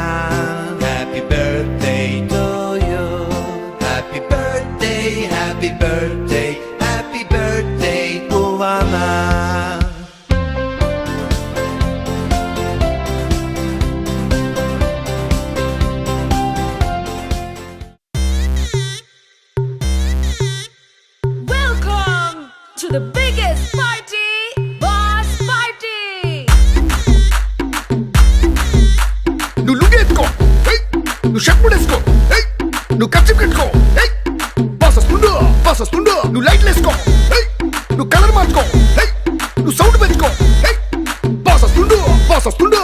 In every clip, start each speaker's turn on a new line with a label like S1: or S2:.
S1: Happy birthday to you. Happy birthday, happy birthday, happy birthday, Uvana.
S2: Welcome to the biggest party, Boss Party!
S3: నువ్వు లుంగేసుకో నువ్వు shirt ముడేసుకో నువ్వు కచ్చి కట్టుకో boss వస్తుండు నువ్వు లైట్లు వేసుకో నువ్వు కలర్ మార్చుకో నువ్వు సౌండ్ పెంచుకో బాస్ వస్తుండు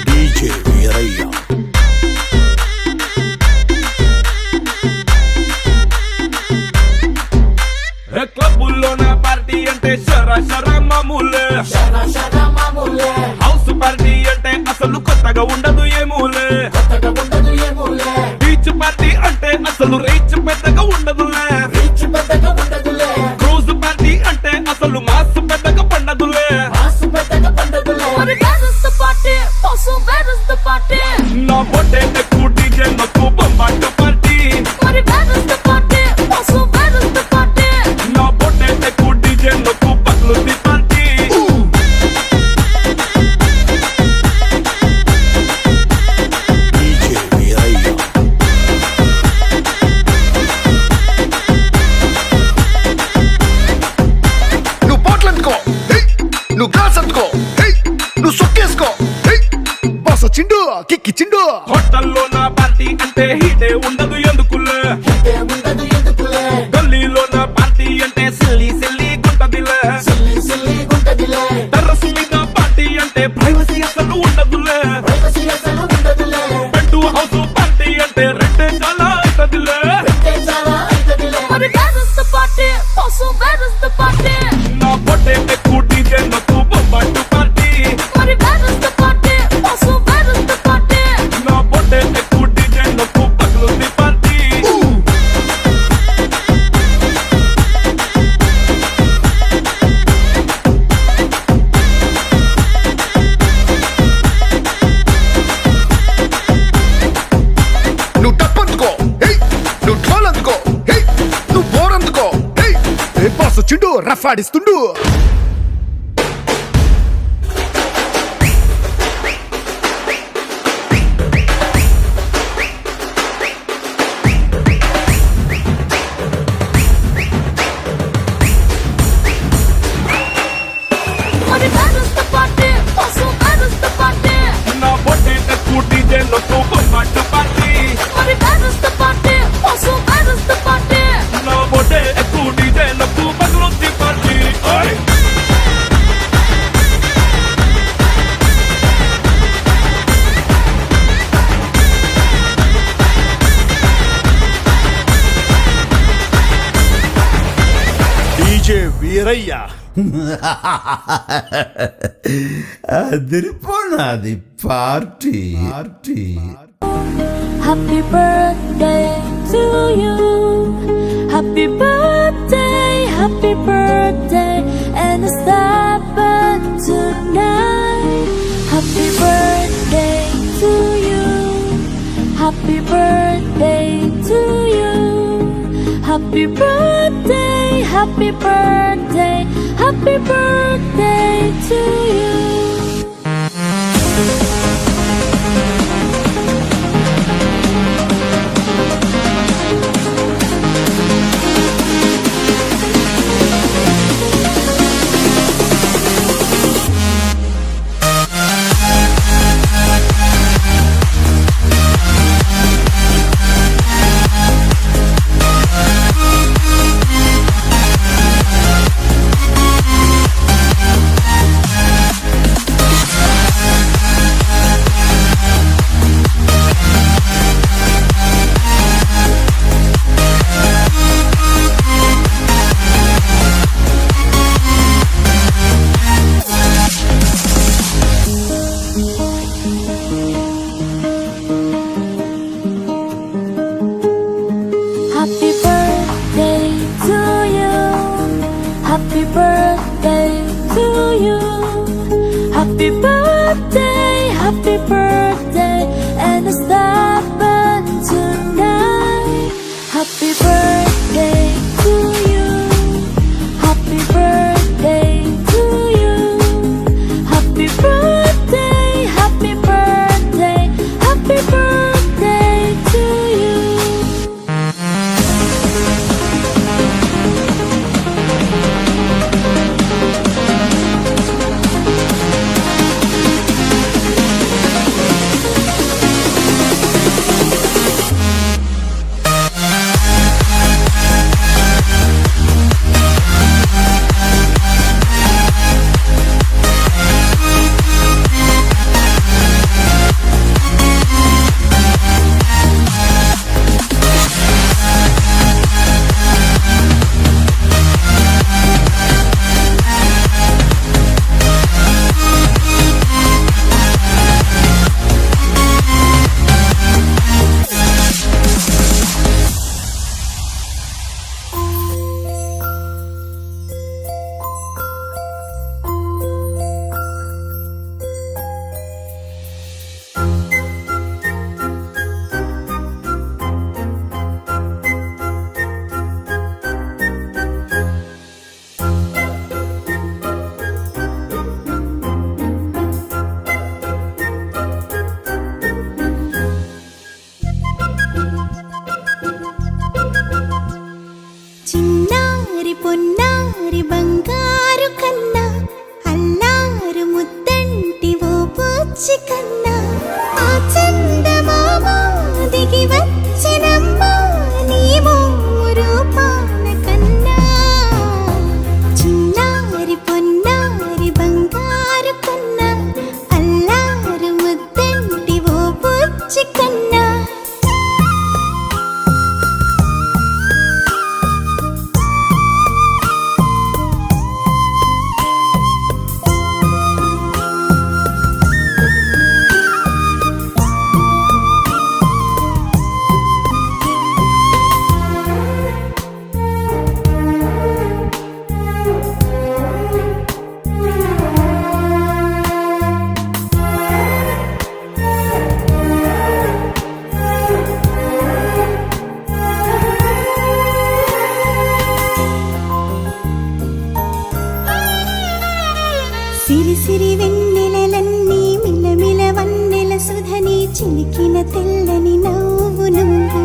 S3: డీజే వీరయ్య
S4: క్లబ్బుల్లో నా పార్టీ అంటే షర మామూలే హౌస్ పార్టీ అంటే అసలు కొత్తగా ఉండదు ఏమూలే బీచ్ పార్టీ అంటే అసలు రీచ్ పెద్దగా ఉండదులే క్రూజ్ పార్టీ అంటే అసలు మాస్ పెద్దగా పండదులే
S2: But where is the party? Also, where is the party?
S4: నా బొట్టే ఎక్కువ డీజే నాకు బొంబాటు party
S2: But where is the party? Also, where is the party?
S4: నా బొట్టే ఎక్కువ డీజే నాకు పట్లుంది పార్టీ
S3: డీజే వీరయ్య నువ్వు బాటిల్ అందుకో నువ్వు గ్లాస్ అందుకో నువ్వు సొక్కేసుకో బాస్ వచ్చిండు కిక్కిచ్చిండు
S4: హోటల్లో నా పార్టీ అంటే హీటే ఉండదు ఎందుకులే గల్లీలో నా పార్టీ అంటే సిల్లి గుంటదిలే టెర్రస్ మీద పార్టీ అంటే ప్రైవసీ అసలు ఉండదులే బెడ్ హౌస్ పార్టీ అంటే రెండే చాలా అవుతదిలే
S2: But where is the party? Also, where is the party?
S4: నా బొట్టే ఎక్కువ డీజే నాకు బొంబాటు party
S2: But where is the party? Also, where is the party?
S4: నా బొట్టే ఎక్కువ డీజే నాకు పగలుంది పార్టీ
S3: నువ్వు టప్ అందుకో నువ్వు ఢోల్ అందుకో నువ్వు బోర్ అందుకో బాస్ వచ్చిండు rough ఆడిస్తుండు
S2: But where is the party? Also, where is the party?
S4: నా బొట్టే ఎక్కువ డీజే నాకు బొంబాటు party
S2: But where is the party? Also, where is the party?
S4: నా బొట్టే ఎక్కువ డీజే నాకు పగలుంది పార్టీ ఓయ్
S3: డీజే వీరయ్య
S5: అదిరిపోనాది party
S2: Happy birthday to you. Happy birthday, and it's that tonight. Happy birthday to you. Happy birthday to you. Happy birthday, happy birthday, happy birthday to you. Happy birthday, and it's happened tonight. Happy birthday to you. Happy birthday to you. Happy birthday, happy birthday, happy birthday to you. చిన్నారి పొన్నారి బంగారు కన్నా అల్లారు ముద్దంటి ఓ బుచ్చి కన్నా ఆ చందమామ దిగి వచ్చినమ్మా నీ మోము రూపాల కన్నా చిన్నారి పొన్నారి బంగారు కన్నా అల్లారు ముద్దంటి ఓ బుచ్చి కన్నా సిరి సిరి వెన్నెలలన్నీ మిలమిల వన్నెల సుధని చిలికిన తెల్లని నవ్వు నువ్వు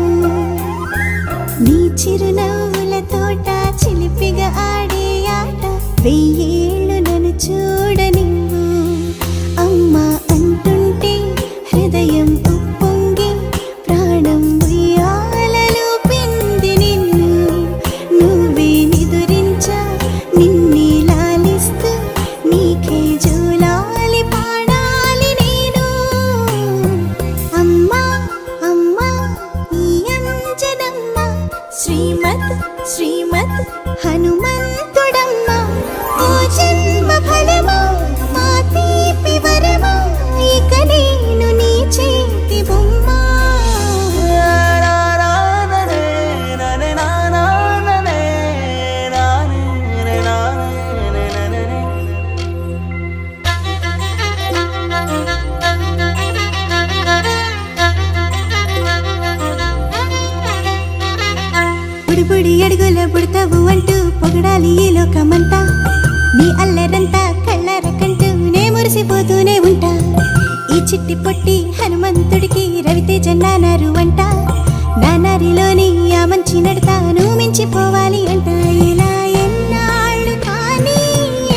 S2: నీ చిరునవ్వుల తోట చిలిపిగా ఆడే ఆట వెయ్యేళ్ళు నన్ను చూడనివ్వు అమ్మా అంటుంటే హృదయం ఉప్పొంగి ప్రాణం ఉయ్యాలలో పిండి నిన్ను నువ్వే నిదురించా నిన్నే లాలిస్తూ నీకే జూలాలి పాడాలి నేను అమ్మా అమ్మా ఈ అంజనమ్మ శ్రీమత్ హనుమంతుడమ్మ ఓ జన్మ ఫలమా మా తీపి వరమా ఇక నేను నీ చేతి బొమ్మ బుడిబుడి అడుగుల బుడతావు అంటూ పొగడాలి ఈ లోకమంతా నీ అల్లరంతా కళ్ళారకంటూ నే మురిసిపోతూనే ఉంటా ఈ చిట్టి పొట్టి హనుమంతుడికి రవితేజ నానారు అంట నానారిలోని ఆ మంచి నడతాను మించిపోవాలి అంట ఇలా ఎన్నాళ్ళు కానీ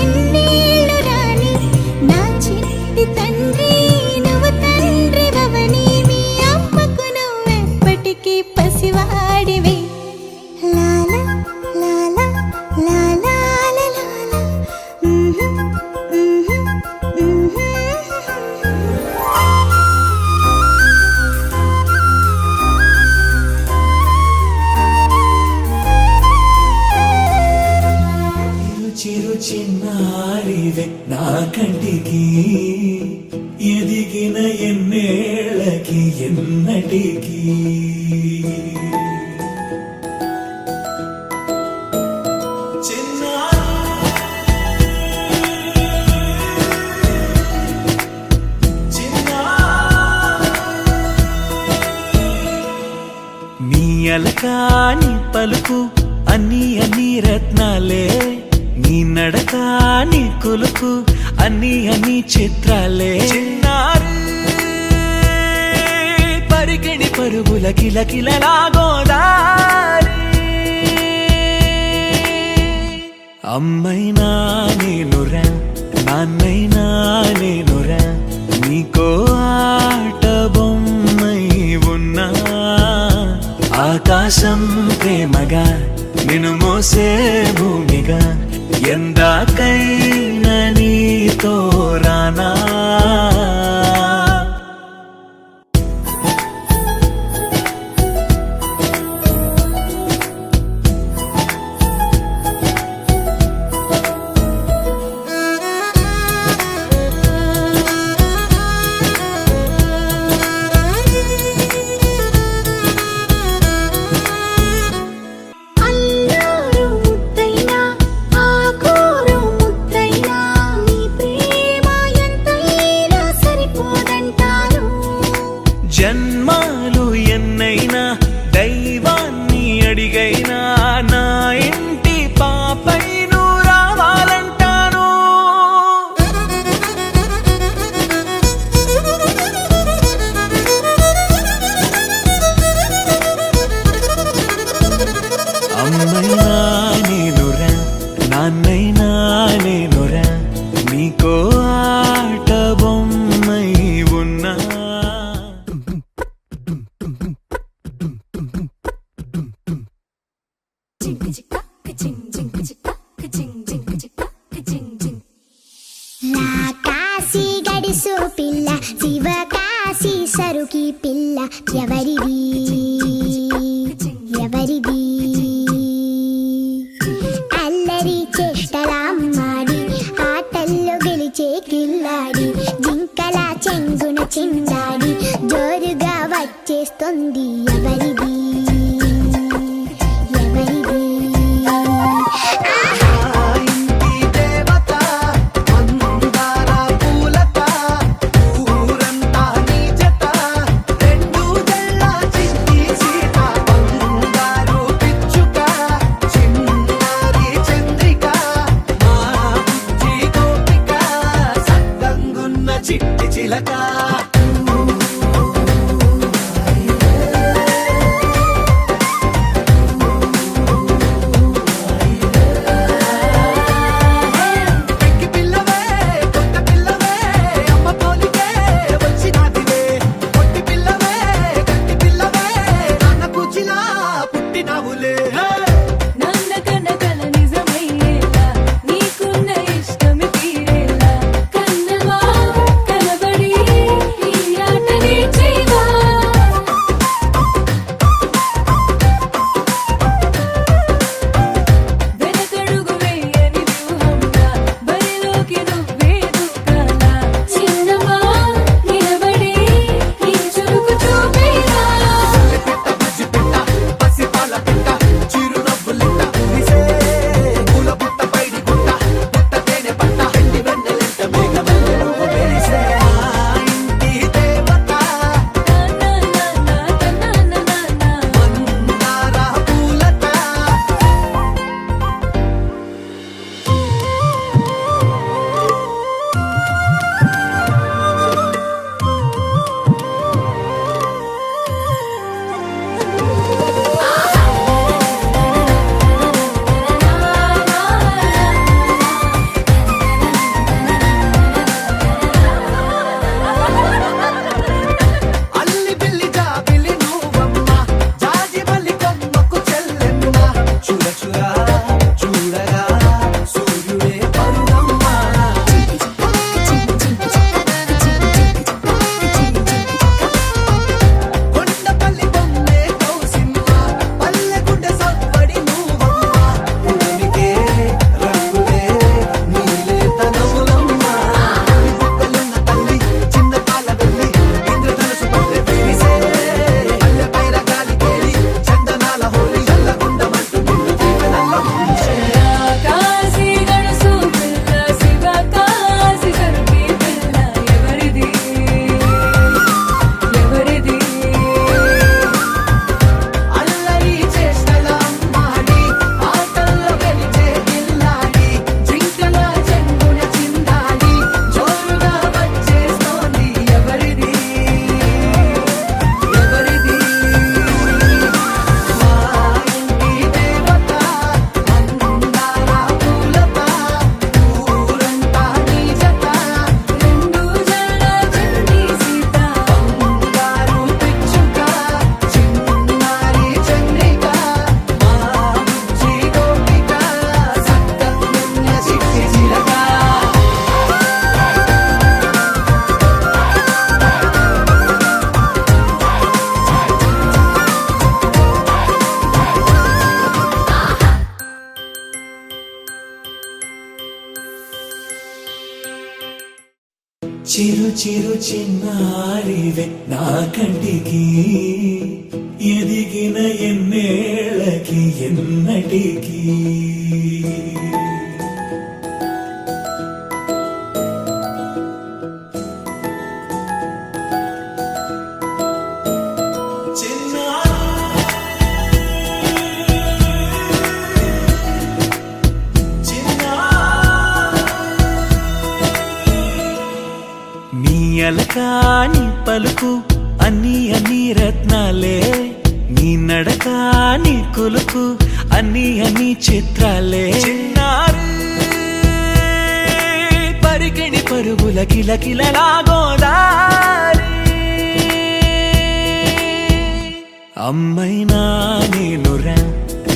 S2: ఎన్నేళ్ళు రాని నా చిట్టి తండ్రి నువ్వు తండ్రి భవని మీ అమ్మకు నువ్వెప్పటికీ పసివాడివి లాలా లాలా లాలా లాలా
S4: చిరు చిన్నారివే నా కంటికి ఎదిగిన ఎన్నేళ్ళకి ఎన్నటికి
S6: చిలక నీ పలుకు అన్ని అన్ని రత్నాలే, నీ నడక నీ కొలుకు అన్ని అన్ని చిత్రాలే. చిన్నారి పరికిణి పరుగుల కిలకిలలా గోదారి, అమ్మైనా నేనురా నాన్నైనా నేనురా, నీకో ఆట బొమ్మై ఉన్నా. ఆకాశం ప్రేమగా నిన్ను మోసే భూమిగా, ఎందాకైనా నీతో రానా.
S2: అల్లూరు ముద్దైనా ఆకూరు ముద్దైనా నీ ప్రేమ ఎంతైనా సరిపోదంటాను.
S6: జన్మాలు ఎన్నైనా దైవాన్ని అడిగైనా నా ఇంటి పాపై నువ్వు రావాలంటాను. అమ్మైనా నేనురా నాన్నైనా నేనురా, నీకో ఆట బొమ్మై ఉన్నా.
S2: నా కాశీ గడిసు పిల్ల శివ కాశీ సరుకి పిల్ల ఎవరిది ఎవరిది? అల్లరి చేష్టలామ్మాడి ఆటల్లో గెలిచే కిల్లాడి, జింకల చెంగున చిందాడి జోరుగా వచ్చేస్తుంది ఎవరిది ఎవరిది?
S1: ఇంటి దేవత మందార పూలత, ఊరంతా నీ జత, రెండు జల్ల చిట్టి సీత, బంగారు పిచ్చుక, చిన్నారి చంద్రిక, మా బుజ్జి గోపిక, సక్కంగున్న చిట్టి చిలక. పెంకి పిల్లవే కొత్త పిల్లవే అమ్మ పోలికే వచ్చినాదివే, పొట్టి పిల్లవే గట్టి పిల్లవే నాన్న కూచిలా పుట్టినావులే.
S7: నాన్న కనకల నిజమయ్యేలా, నీకున్న ఇష్టమి తీరేలా, కన్నవా కనబడి
S6: చిరు చిరు చిన్నారివే నా కంటికి ఎదిగిన ఎన్నేళ్ళకి ఎన్నటికి నీ అలకాని పలుకు అన్ని అన్ని రత్నాలే నీ నడకాని కులుకు అన్ని అన్ని చిత్రాలే చిన్నారు పరికిణి పరుగుల కిలకిలలాగోదారి అమ్మైనా నేనురా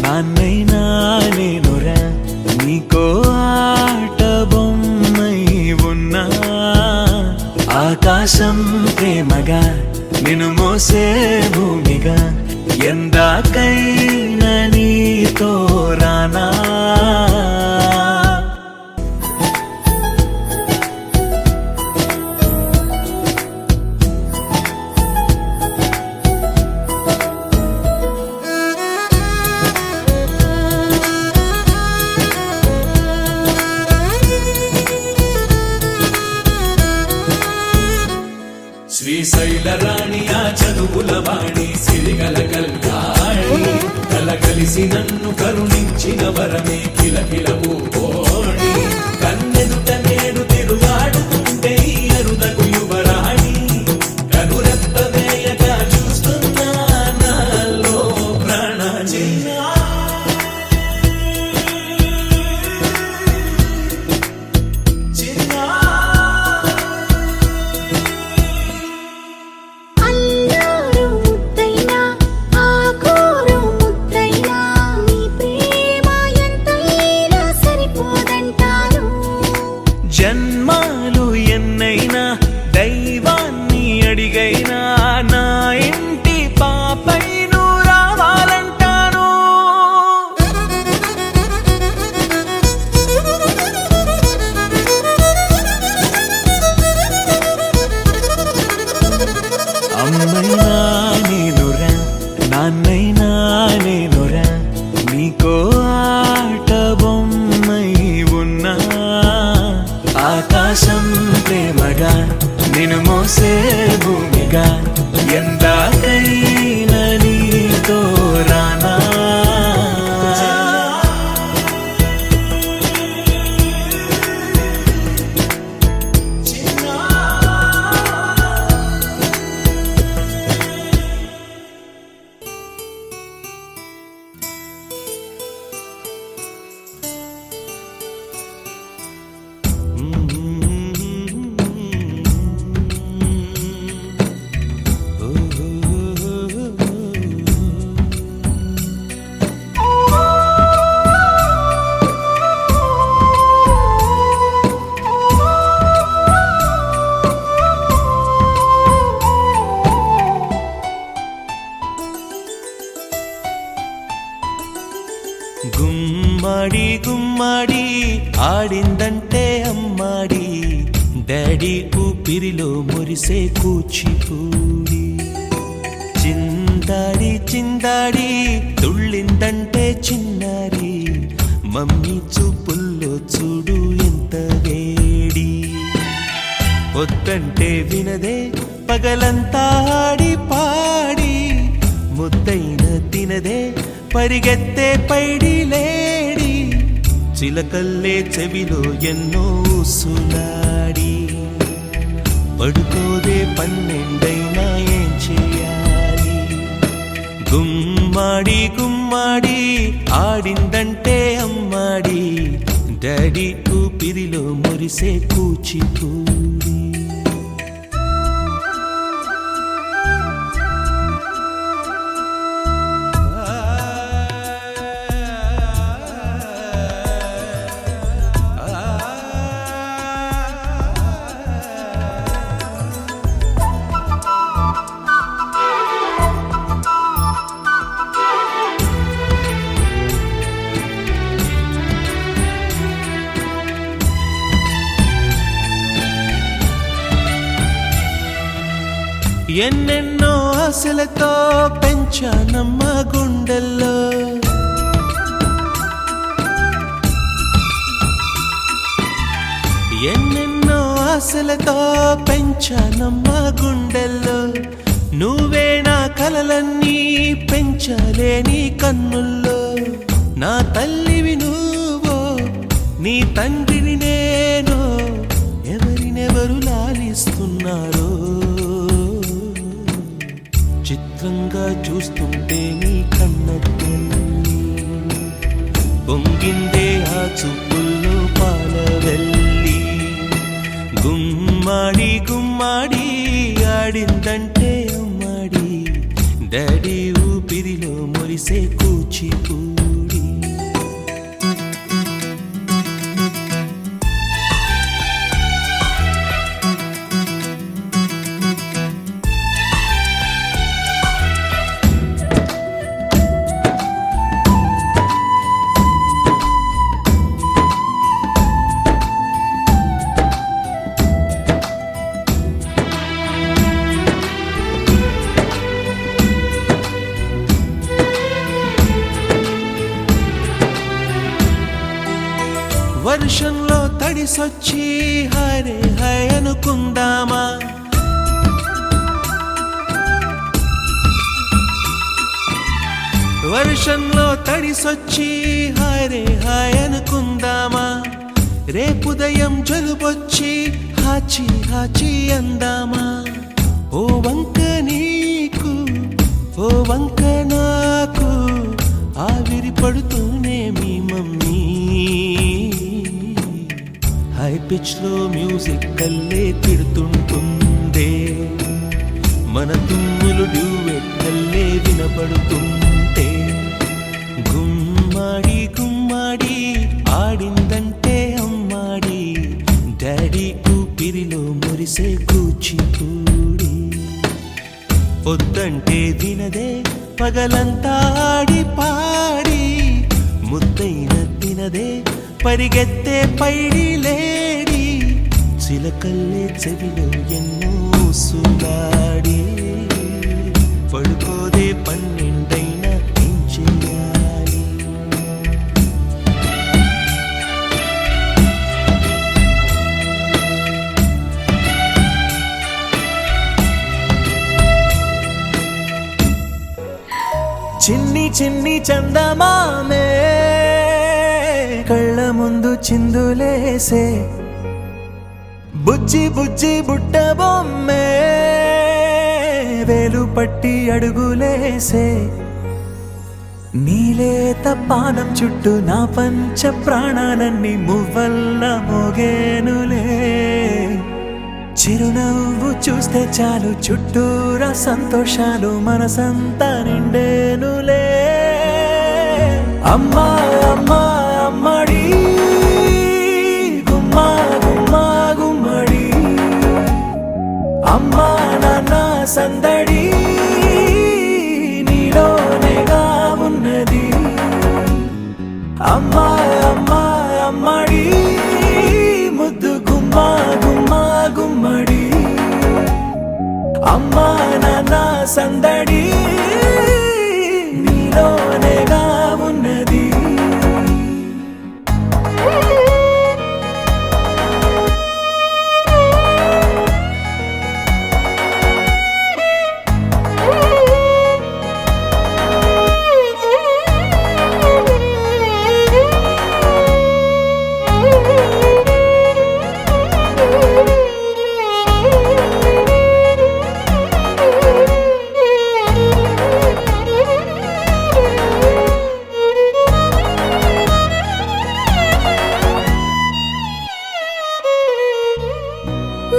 S6: నాన్నైనా నేనురా నీకో ఆట బొమ్మై ఉన్నా ఆకాశం ప్రేమగా నిన్ను మోసే భూమిగా ఎందాకైనా నీతో రానా శ్రీశైల రాణి ఆ చదువుల వాణి సిరిగల కల్యాణి కలగలిసి నన్ను కరుణించిన వరమే కిలకిల ఊపోణి కన్నెదుట నేడు తిరుగాడుతుంటే ఈ అరుదకు యువరాణి కనురెప్ప వేయగా చూస్తున్నా నాలో ప్రాణ
S2: అల్లారు ముద్దైనా ఆకూరు ముద్దైనా నీ ప్రేమ ఎంతైనా సరిపోదంటారు
S6: జన్మాలు ఎన్నైనా దైవాన్ని అడిగైనా నా ఇంటి పాపై నువ్వు రావాలంటాను అమ్మైనా నేనురా నాన్నైనా నేనురా నీకో ఆట బొమ్మై ఉన్నా ఆకాశం ప్రేమగా నిన్ను మోసే భూమిగా ఎందాకైనా నీతో రానా గుమ్మడి గుమ్మడి ఆడిందంటే అమ్మాడి డాడీ ఊపిరిలో మురిసే కూచిపూడి చిందాడి చిందాడి తుళ్ళిందంటే చిన్నారి మమ్మీ చూపుల్లో చూడు ఎంత వేడి వద్దంటే వినదే పగలంతా ఆడి పాడి ముద్దైన తినదే పరిగెత్తే పైడి లేడి చిలకల్లే చెవిలో ఎన్నో సులాడి పడుకోదే పన్నెండైనా ఏం చేయాలి గుమ్మాడి గుమ్మాడి ఆడిందంటే అమ్మాడి డాడీ ఊపిరిలో మురిసే కూచిపూడి ఎన్నెన్నో ఆశలతో పెంచానమ్మ గుండెల్లో ఎన్నెన్నో ఆశలతో పెంచానమ్మ గుండెల్లో నువ్వే నా కలలన్నీ పెంచాలే నీ కన్నుల్లో నా తల్లివి నువ్వో నీ తండ్రిని నేను ఎవరినెవరు లాలిస్తున్నారో చిత్రంగా చూస్తుంటే నీ కన్నట్టు పొంగిందే ఆ చూపుల్లో పాలవెల్లి గుమ్మాడి గుమ్మాడి ఆడిందంటే అమ్మాడి డాడీ ఊపిరిలో మురిసే కూచిపూడి వర్షంలో తడిసొచ్చి హరే హై అనుకుందామా వర్షంలో తడిసొచ్చి హరే హై అనుకుందామా రేపుదయం జలుబొచ్చి హాచి హాచి అందామా ఓ వంక నీకు ఓ వంక నాకు ఆవిరి పడుతూనే మీ మమ్మీ హై పిచ్ లో మ్యూజిక్ కల్లే తిడుతుంటుందే మన తుమ్ములు డ్యూయెట్ కల్లే వినపడుతుంటే గుమ్మాడి గుమ్మాడి ఆడిందంటే అమ్మాడి డాడీ ఊపిరిలో మురిసే కూచిపూడి పొద్దంటే వినదే పగలంతా ఆడి పాడి ముద్దైన తినదే పరిగెత్తే పైడి లేడి చిలకల్లే చెవిలో ఎన్నో సులాడి పడుకోదే పన్నెండైనా ఏం చేయాలి
S1: చిన్ని చిన్ని చందమామే కళ్ళ ముందు చిందులేసే బుజ్జి బుజ్జి బుట్ట బొమ్మే వేలు పట్టి అడుగులేసే నీలేత పానం చుట్టూ నా పంచ ప్రాణాలన్నీ మువ్వల్ల మోగేనులే చిరునవ్వు చూస్తే చాలు చుట్టూరా సంతోషాలు మనసంతా నిండేనులే అమ్మా అమ్మా అమ్మడి గుమ్మా గుమ్మా గుమ్మడి అమ్మా నాన్న సందడి నీలోనేగా ఉన్నది అమ్మా అమ్మా అమ్మడి ముద్దు గుమ్మా గుమ్మా గుమ్మడి అమ్మా నాన్న సందడి నీలోనేగా ఉన్నది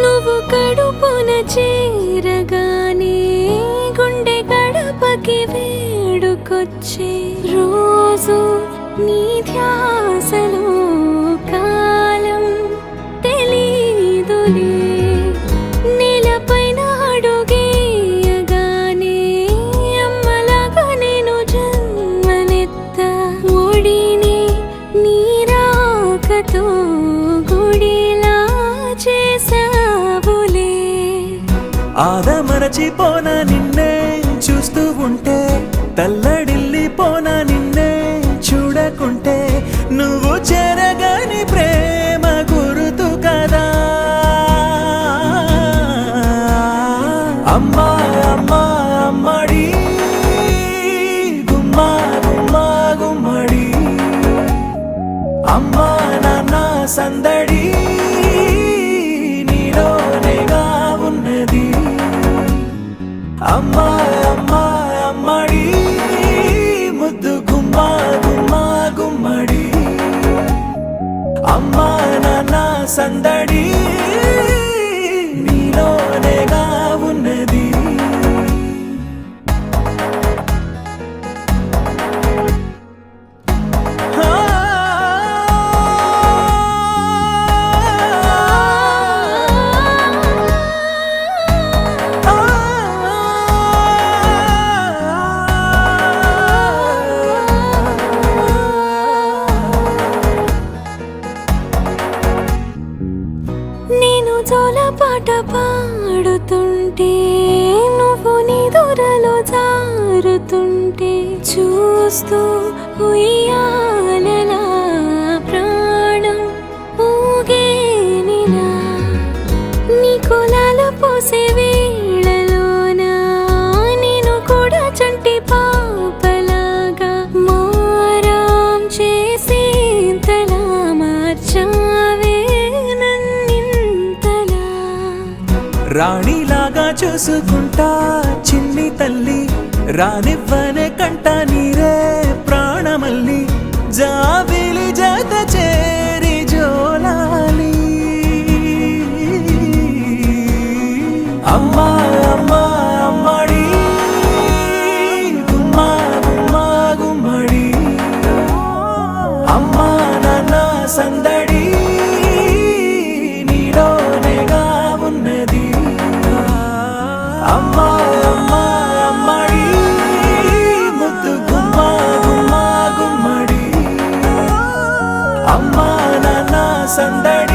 S7: నువ్వు కడుపున చేరగానే గుండె గడపకి వేడుకొచ్చే రోజు నీ ధ్యాసలో కాలం తెలీదులే నేలపైన అడుగేయగానే అమ్మలాగా నేను జన్మనెత్త ఒడిని నీ రాకతో గుడిలా చేసావులే
S1: ఆదమరచిపోనా నిన్నే చూస్తూ ఉంటే, తల్లడిల్లిపోనా నిన్నే చూడకుంటే, నువ్వు చెరగని ప్రేమ గురుతు కదా. అమ్మా అమ్మా అమ్మడి గుమ్మా గుమ్మా గుమ్మడి, అమ్మా నాన్న సందడి నీలోనేగా ఉన్నది. అమ్మా అమ్మా అమ్మడి ముద్దు గుమ్మా గుమ్మా గుమ్మడి, అమ్మా నాన్న సందడి నీలోనేగా ఉన్నది.
S7: నేను జోలపాట పాడుతుంటే, నువ్వు నీ దూరలో జారుతుంటే, చూస్తూ ఉయ్యాలలా ప్రాణం ఊగేనిలా. నీ కులాల పోసే వేళలోన నేను కూడా చంటి పాపలాగా మారాం చేసేంతలా మార్చావే నన్నింతలా.
S1: రాణిలాగా చూసుకుంటా చిన్ని తల్లి, రానివ్వనే కంట నీరే ప్రాణమల్లి, జాబిలి జత చేరి జోలాలి. అమ్మా అమ్మా అమ్మడి గుమ్మా గుమ్మా గుమ్మడి, అమ్మా నాన్న సందడి నీలోనేగా ఉన్నది. అమ్మా అమ్మా అమ్మడి ముద్దు గుమ్మా గుమ్మా గుమ్మడి, అమ్మా నాన్న సందడి